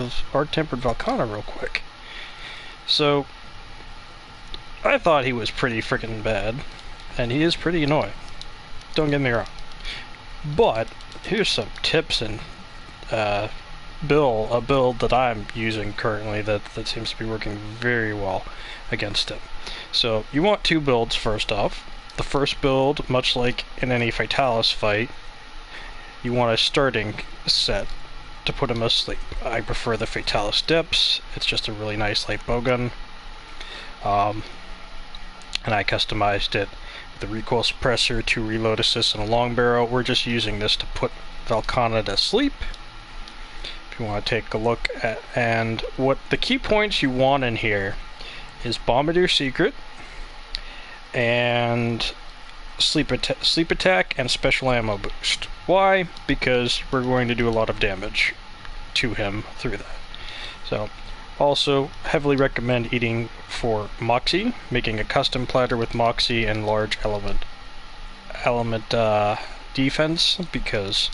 of Art-Tempered Velkana real quick. So, I thought he was pretty freaking bad, and he is pretty annoying. Don't get me wrong. But, here's some tips and a build that I'm using currently that seems to be working very well against him. So, you want two builds first off. The first build, much like in any Fatalis fight, you want a starting set to put him asleep. I prefer the Fatalis Dips. It's just a really nice light bowgun. And I customized it with the recoil suppressor, 2 reload assists, and a long barrel. We're just using this to put Velkana to sleep. If you want to take a look at, and what the key points you want in here is Bombardier Secret and sleep attack and special ammo boost. Why? Because we're going to do a lot of damage to him through that. So, also heavily recommend eating for Moxie, making a custom platter with Moxie and large element defense, because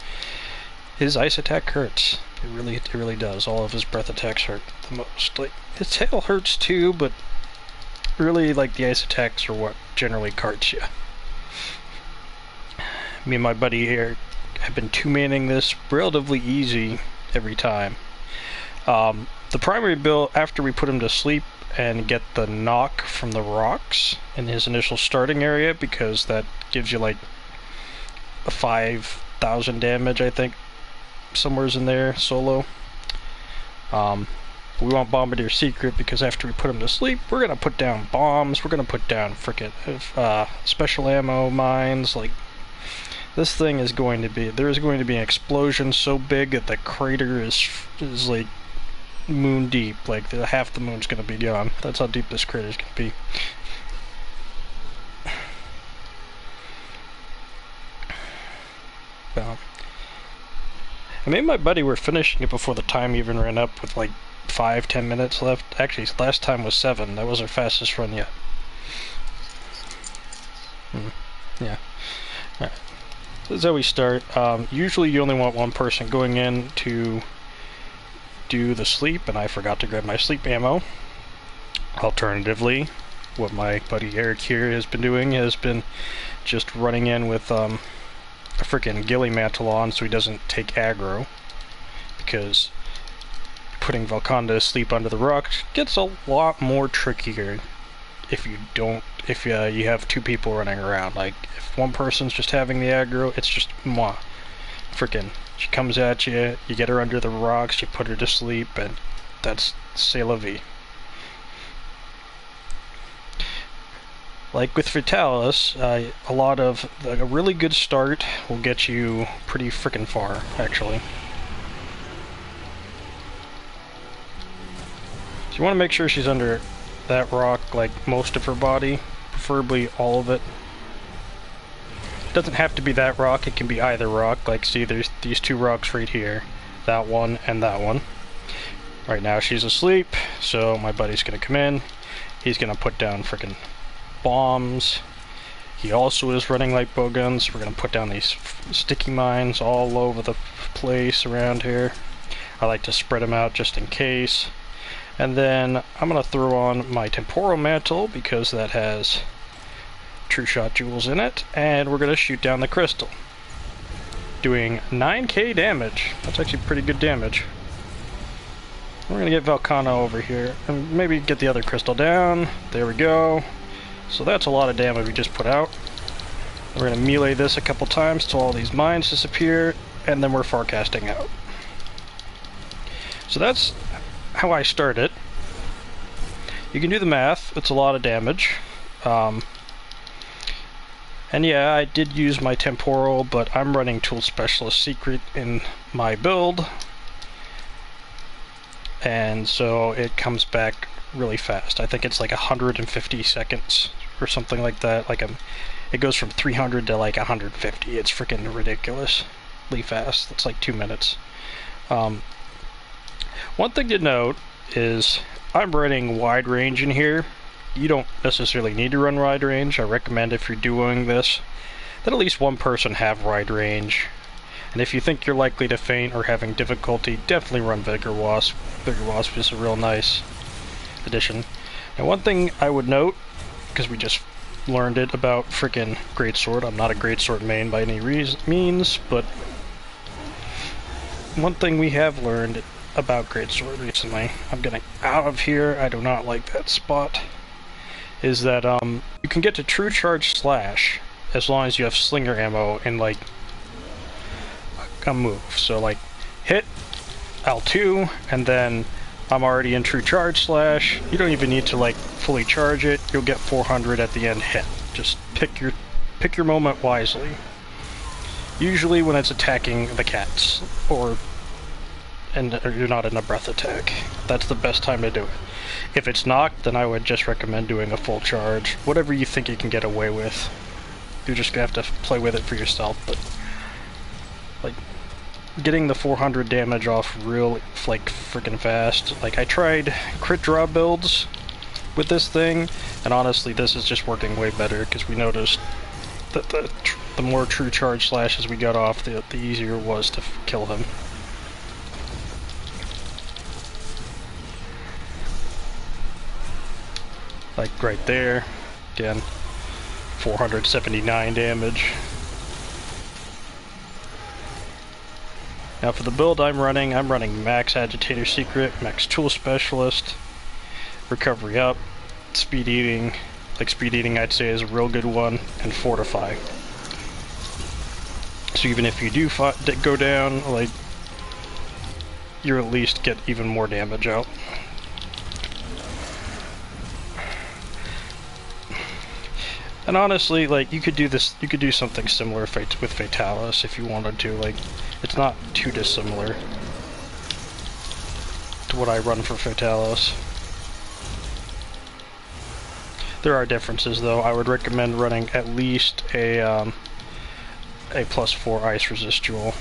his ice attack hurts. It really does. All of his breath attacks hurt the most. Like, his tail hurts too, but really, like, the ice attacks are what generally carts you. Me and my buddy here have been two-manning this relatively easy every time. The primary build, after we put him to sleep and get the knock from the rocks in his initial starting area, because that gives you like a 5,000 damage, I think, somewhere's in there, solo. We want Bombardier Secret because after we put him to sleep, we're gonna put down bombs, we're gonna put down frickin' special ammo mines. Like, this thing is going to be, there's going to be an explosion so big that the crater is like moon deep. Like, half the moon's gonna be gone. That's how deep this crater's gonna be. I mean, my buddy were finishing it before the time even ran up with like 5-10 minutes left. Actually, last time was 7. That was our fastest run yet. Yeah. Alright. So this is how we start. Usually you only want one person going in to do the sleep, and I forgot to grab my sleep ammo. Alternatively, what my buddy Eric here has been doing has been just running in with a freaking ghillie mantle on so he doesn't take aggro, because putting Velkana to sleep under the rocks gets a lot more trickier if you you have two people running around. Like, if one person's just having the aggro, it's just freaking, she comes at you, you get her under the rocks, you put her to sleep, and that's c'est la vie. Like with Fatalis, a really good start will get you pretty freaking far, actually. So you want to make sure she's under that rock, like most of her body, preferably all of it. It doesn't have to be that rock, it can be either rock. Like, see, there's these two rocks right here, that one and that one. Right now she's asleep, so my buddy's gonna come in, he's gonna put down frickin' bombs. He also is running light bow guns. We're gonna put down these sticky mines all over the place around here. I like to spread them out just in case. And then I'm gonna throw on my temporal mantle because that has true shot jewels in it, and we're gonna shoot down the crystal, doing 9k damage. That's actually pretty good damage. We're gonna get Velkana over here and maybe get the other crystal down. There we go. So that's a lot of damage we just put out. We're gonna melee this a couple times till all these mines disappear, and then we're forecasting out. So that's how I start it. You can do the math, it's a lot of damage. And yeah, I did use my temporal, but I'm running Tool Specialist Secret in my build, and so it comes back really fast. I think it's like 150 seconds or something like that. Like, it goes from 300 to like 150. It's freaking ridiculously fast. It's like 2 minutes. One thing to note is I'm running wide range in here. You don't necessarily need to run wide range. I recommend, if you're doing this, that at least one person have wide range. And if you think you're likely to faint or having difficulty, definitely run Vigor Wasp. Vigor Wasp is a real nice addition. And one thing I would note, because we just learned it about frickin' Greatsword, I'm not a Greatsword main by any means, but one thing we have learned about Greatsword recently, I'm getting out of here, I do not like that spot, is that you can get to True Charge Slash as long as you have Slinger ammo in like a move. So like hit L2 and then I'm already in True Charge Slash. You don't even need to like fully charge it. You'll get 400 at the end hit. Just pick your moment wisely. Usually when it's attacking the cats or you're not in a breath attack. That's the best time to do it. If it's knocked, then I would just recommend doing a full charge. Whatever you think you can get away with. You're just gonna have to play with it for yourself, but like getting the 400 damage off real like freaking fast. Like I tried crit draw builds with this thing, and honestly this is just working way better because we noticed that the more True Charge Slashes we got off, the easier it was to kill him. Like right there, again, 479 damage. Now for the build I'm running Max Agitator Secret, Max Tool Specialist, Recovery Up, Speed Eating. Like Speed Eating I'd say is a real good one, and Fortify. So even if you do go down, like, you at least get even more damage out. And honestly, like, you could do something similar with Fatalis if you wanted to. Like, it's not too dissimilar to what I run for Fatalis. There are differences, though. I would recommend running at least a +4 ice resist jewel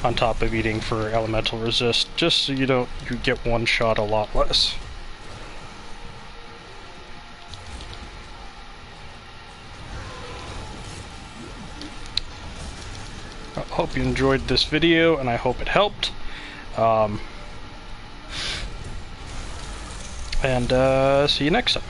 on top of eating for elemental resist, just so you get one shot a lot less. I hope you enjoyed this video, and I hope it helped. And see you next time.